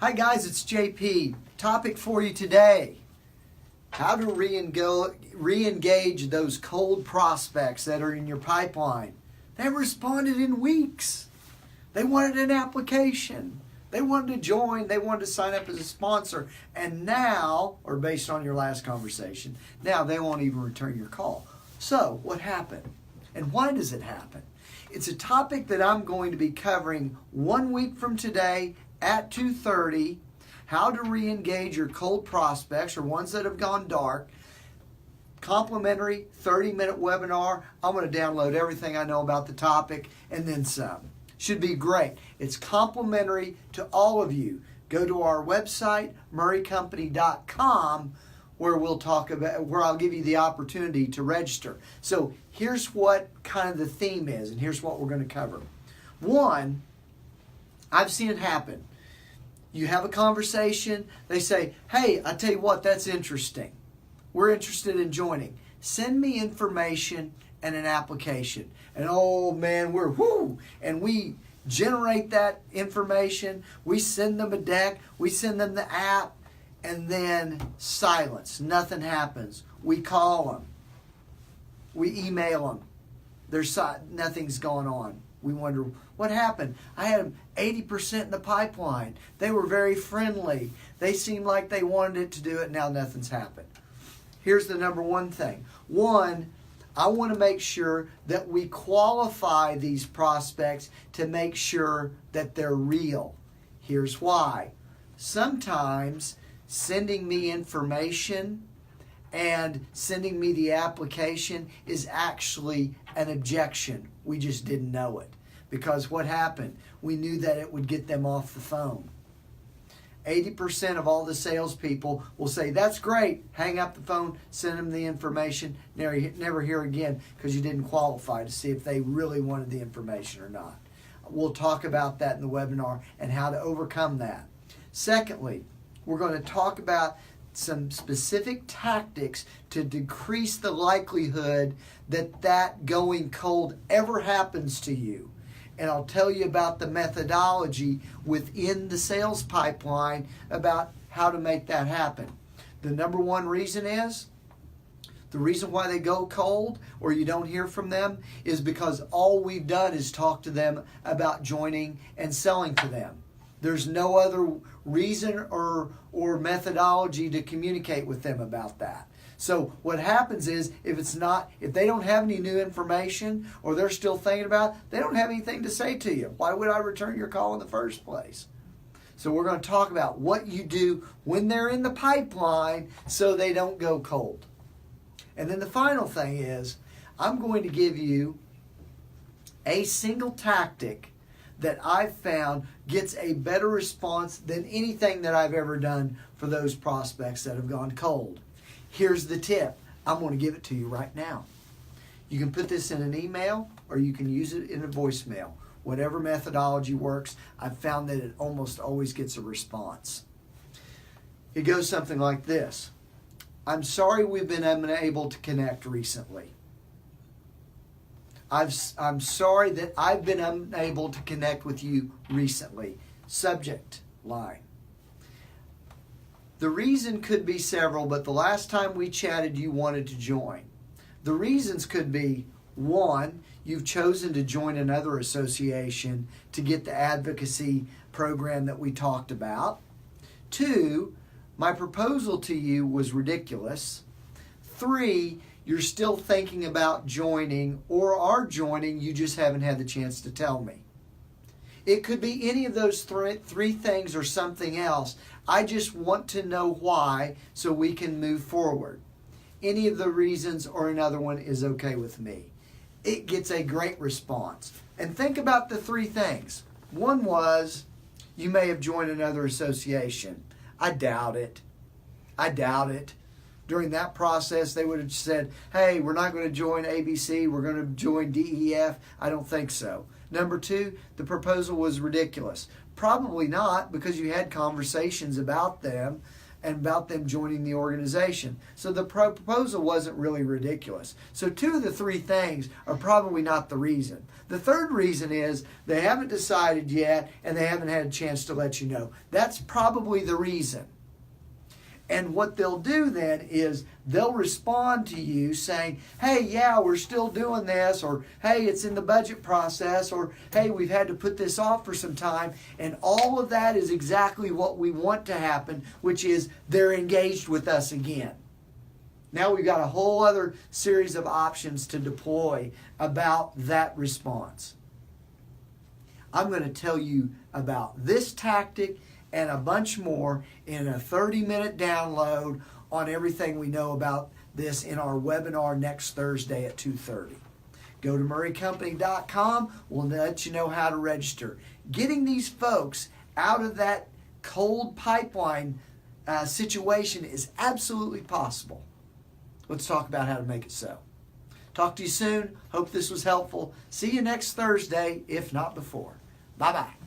Hi guys, it's JP. Topic for you today: how to re-engage those cold prospects that are in your pipeline. They responded in weeks. They wanted an application. They wanted to join. They wanted to sign up as a sponsor. And now, or based on your last conversation, now they won't even return your call. So, what happened? And why does it happen? It's a topic that I'm going to be covering 1 week from today at 2:30, how to re-engage your cold prospects or ones that have gone dark. Complimentary 30-minute webinar. I'm going to download everything I know about the topic and then some. Should be great. It's complimentary to all of you. Go to our website, murraycompany.com, where I'll give you the opportunity to register. So here's what kind of the theme is, and here's what we're going to cover. One, I've seen it happen. You have a conversation, they say, hey, I tell you what, that's interesting. We're interested in joining. Send me information and an application. And oh man, and we generate that information. We send them a deck, we send them the app, and then silence. Nothing happens. We call them. We email them. Nothing's going on. We wonder, what happened? I had them 80% in the pipeline. They were very friendly. They seemed like they wanted it to do it. Now nothing's happened. Here's the number one thing. One, I want to make sure that we qualify these prospects to make sure that they're real. Here's why. Sometimes sending me information and sending me the application is actually an objection. We just didn't know it. Because what happened? We knew that it would get them off the phone. 80% of all the salespeople will say, that's great, hang up the phone, send them the information, never hear again, because you didn't qualify to see if they really wanted the information or not. We'll talk about that in the webinar and how to overcome that. Secondly, we're going to talk about some specific tactics to decrease the likelihood that going cold ever happens to you. And I'll tell you about the methodology within the sales pipeline about how to make that happen. The number one reason is, the reason why they go cold or you don't hear from them is because all we've done is talk to them about joining and selling to them. There's no other reason or methodology to communicate with them about that. So what happens is, if they don't have any new information or they're still thinking about it, they don't have anything to say to you. Why would I return your call in the first place? So we're going to talk about what you do when they're in the pipeline so they don't go cold. And then the final thing is, I'm going to give you a single tactic that I've found gets a better response than anything that I've ever done for those prospects that have gone cold. Here's the tip. I'm going to give it to you right now. You can put this in an email or you can use it in a voicemail. Whatever methodology works, I've found that it almost always gets a response. It goes something like this. I'm sorry we've been unable to connect recently. I'm sorry that I've been unable to connect with you recently. Subject line. The reason could be several, but the last time we chatted, you wanted to join. The reasons could be, one, you've chosen to join another association to get the advocacy program that we talked about. Two, my proposal to you was ridiculous. Three, you're still thinking about joining or are joining, you just haven't had the chance to tell me. It could be any of those three things or something else. I just want to know why so we can move forward. Any of the reasons or another one is okay with me. It gets a great response. And think about the three things. One was, you may have joined another association. I doubt it. During that process, they would have said, hey, we're not going to join ABC, we're going to join DEF. I don't think so. Number two, the proposal was ridiculous. Probably not, because you had conversations about them and about them joining the organization. So the proposal wasn't really ridiculous. So 2 of the 3 things are probably not the reason. The third reason is they haven't decided yet and they haven't had a chance to let you know. That's probably the reason. And what they'll do then is they'll respond to you saying, hey, yeah, we're still doing this, or hey, it's in the budget process, or hey, we've had to put this off for some time. And all of that is exactly what we want to happen, which is they're engaged with us again. Now we've got a whole other series of options to deploy about that response. I'm going to tell you about this tactic and a bunch more in a 30-minute download on everything we know about this in our webinar next Thursday at 2:30. Go to murraycompany.com. We'll let you know how to register. Getting these folks out of that cold pipeline situation is absolutely possible. Let's talk about how to make it so. Talk to you soon. Hope this was helpful. See you next Thursday, if not before. Bye-bye.